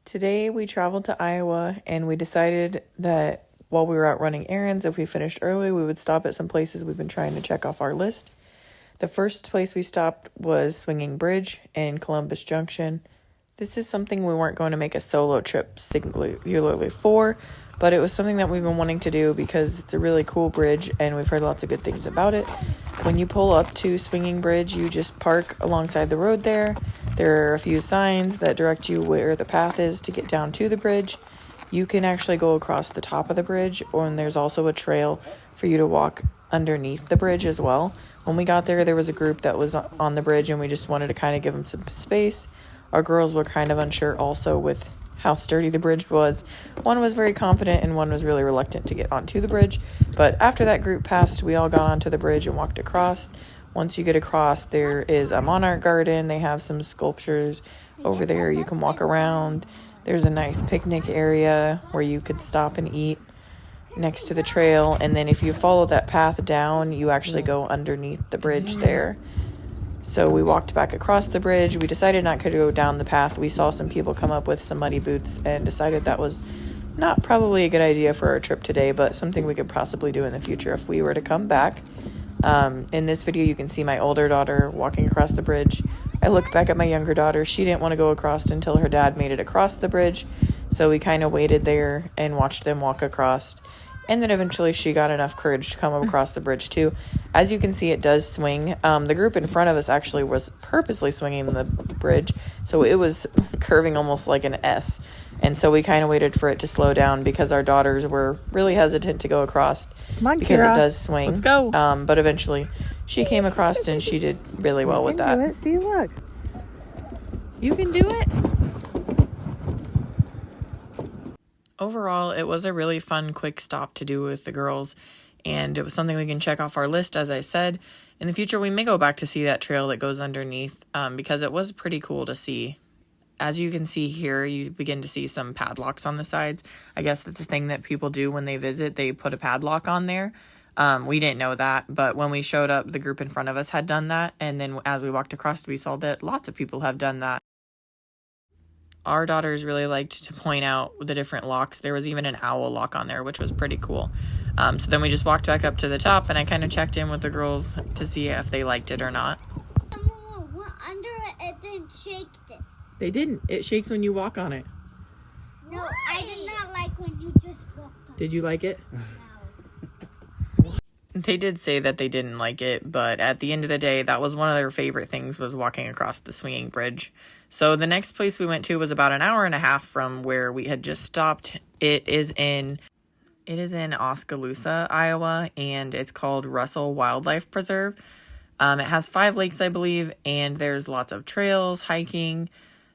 Today we traveled to Iowa and we decided that while we were out running errands, if we finished early, we would stop at some places we've been trying to check off our list. The first place we stopped was Swinging Bridge in Columbus Junction. This is something we weren't going to make a solo trip singularly for, but it was something that we've been wanting to do because it's a really cool bridge and we've heard lots of good things about it. When you pull up to Swinging Bridge, you just park alongside the road there. There are a few signs that direct you where the path is to get down to the bridge. You can actually go across the top of the bridge, and there's also a trail for you to walk underneath the bridge as well. When we got there was a group that was on the bridge, and we just wanted to kind of give them some space. Our girls were kind of unsure also with how sturdy the bridge was. One was very confident, and one was really reluctant to get onto the bridge. But after that group passed, we all got onto the bridge and walked across. Once you get across, there is a monarch garden. They have some sculptures over there. You can walk around. There's a nice picnic area where you could stop and eat next to the trail. And then if you follow that path down, you actually go underneath the bridge there. So we walked back across the bridge. We decided not to go down the path. We saw some people come up with some muddy boots and decided that was not probably a good idea for our trip today, but something we could possibly do in the future if we were to come back. In this video, you can see my older daughter walking across the bridge. I look back at my younger daughter. She didn't want to go across until her dad made it across the bridge. So we kind of waited there and watched them walk across. And then eventually she got enough courage to come across the bridge too. As you can see, it does swing. The group in front of us actually was purposely swinging the bridge. So it was curving almost like an S. And so we kind of waited for it to slow down because our daughters were really hesitant to go across. Come on, because Kira. it does swing. Let's go. But eventually she came across and she did really well with that. Do it. See, look. You can do it. Overall, it was a really fun, quick stop to do with the girls, and it was something we can check off our list, as I said. In the future, we may go back to see that trail that goes underneath, because it was pretty cool to see. As you can see here, you begin to see some padlocks on the sides. I guess that's a thing that people do when they visit. They put a padlock on there. We didn't know that, but when we showed up, the group in front of us had done that, and then as we walked across, we saw that lots of people have done that. Our daughters really liked to point out the different locks. There was even an owl lock on there, which was pretty cool. So then we just walked back up to the top, and I kind of checked in with the girls to see if they liked it or not. Someone went under it and then shaked it. They didn't. It shakes when you walk on it. No, I did not like when you just walked on it. Did you like it? They did say that they didn't like it, but at the end of the day, that was one of their favorite things, was walking across the swinging bridge. So the next place we went to was about an hour and a half from where we had just stopped. It is in Oskaloosa, Iowa, and it's called Russell Wildlife Preserve. It has 5 lakes, I believe, and there's lots of trails, hiking.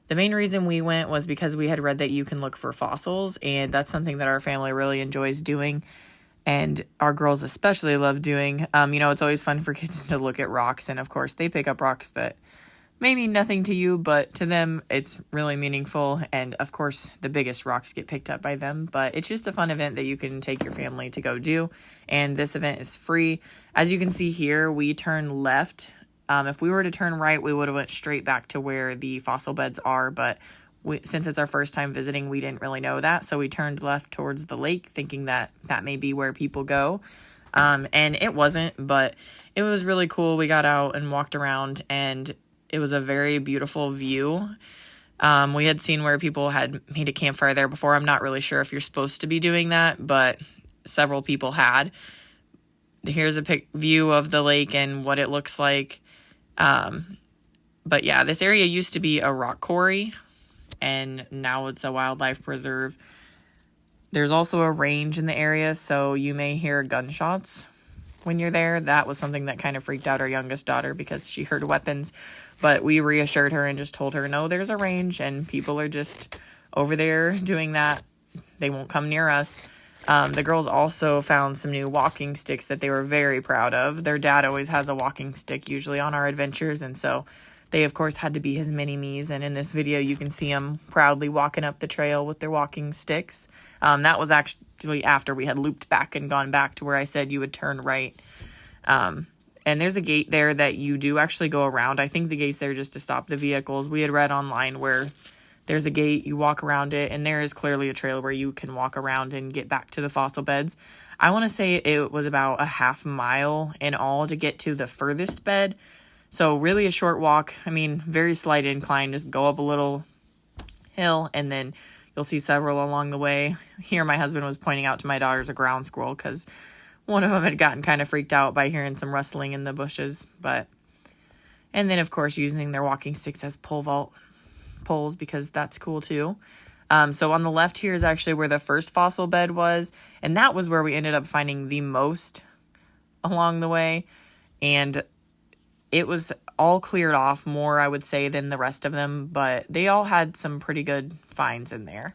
The main reason we went was because we had read that you can look for fossils, and that's something that our family really enjoys doing. And our girls especially love doing. It's always fun for kids to look at rocks. And, of course, they pick up rocks that may mean nothing to you, but to them, it's really meaningful. And, of course, the biggest rocks get picked up by them. But it's just a fun event that you can take your family to go do. And this event is free. As you can see here, we turn left. If we were to turn right, we would have went straight back to where the fossil beds are. But since it's our first time visiting, we didn't really know that. So we turned left towards the lake, thinking that that may be where people go. And it wasn't, but it was really cool. We got out and walked around, and it was a very beautiful view. We had seen where people had made a campfire there before. I'm not really sure if you're supposed to be doing that, but several people had. Here's a view of the lake and what it looks like. But yeah, this area used to be a rock quarry, and now it's a wildlife preserve. There's also a range in the area, so you may hear gunshots when you're there. That was something that kind of freaked out our youngest daughter because she heard weapons, but we reassured her and just told her, no, there's a range, and people are just over there doing that. They won't come near us. The girls also found some new walking sticks that they were very proud of. Their dad always has a walking stick usually on our adventures, and so they, of course, had to be his mini-me's, and in this video, you can see them proudly walking up the trail with their walking sticks. That was actually after we had looped back and gone back to where I said you would turn right. And there's a gate there that you do actually go around. I think the gate's there just to stop the vehicles. We had read online where There's a gate, you walk around it, and there is clearly a trail where you can walk around and get back to the fossil beds. I want to say it was about a half mile in all to get to the furthest bed. So really a short walk. I mean, very slight incline. Just go up a little hill and then you'll see several along the way. Here my husband was pointing out to my daughters a ground squirrel because one of them had gotten kind of freaked out by hearing some rustling in the bushes. And then, of course, using their walking sticks as pole vault poles because that's cool too. So on the left here is actually where the first fossil bed was, and that was where we ended up finding the most along the way, and it was all cleared off more, I would say, than the rest of them, but they all had some pretty good finds in there.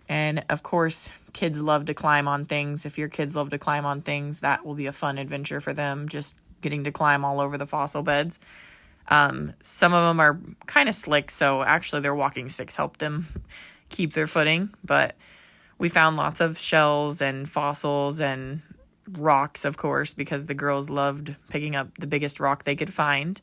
And of course, kids love to climb on things. If your kids love to climb on things, that will be a fun adventure for them, just getting to climb all over the fossil beds. Some of them are kind of slick, so actually their walking sticks help them keep their footing, but we found lots of shells and fossils and rocks, of course, because the girls loved picking up the biggest rock they could find.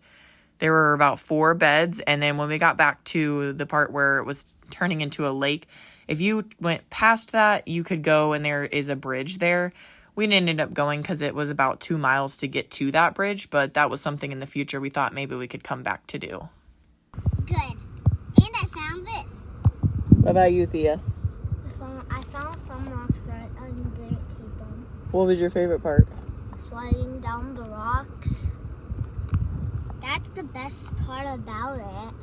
There were about 4 beds, and then when we got back to the part where it was turning into a lake, if you went past that, you could go, and there is a bridge there. We didn't end up going because it was about 2 miles to get to that bridge, but that was something in the future we thought maybe we could come back to do. Good. And I found this. What about you, Thea? I found some rocks, but I didn't keep them. What was your favorite part? Sliding down the rocks. That's the best part about it.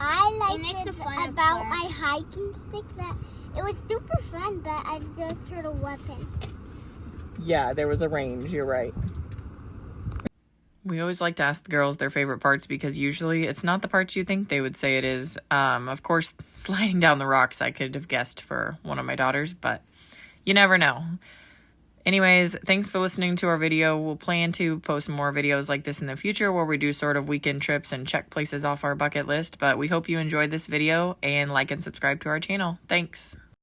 I liked it about my hiking stick that it was super fun, but I just heard a weapon. Yeah, there was a range, you're right. We always like to ask the girls their favorite parts because usually it's not the parts you think they would say it is. Of course, sliding down the rocks I could have guessed for one of my daughters, but you never know. Anyways, thanks for listening to our video. We'll plan to post more videos like this in the future where we do sort of weekend trips and check places off our bucket list, but we hope you enjoyed this video and like and subscribe to our channel. Thanks.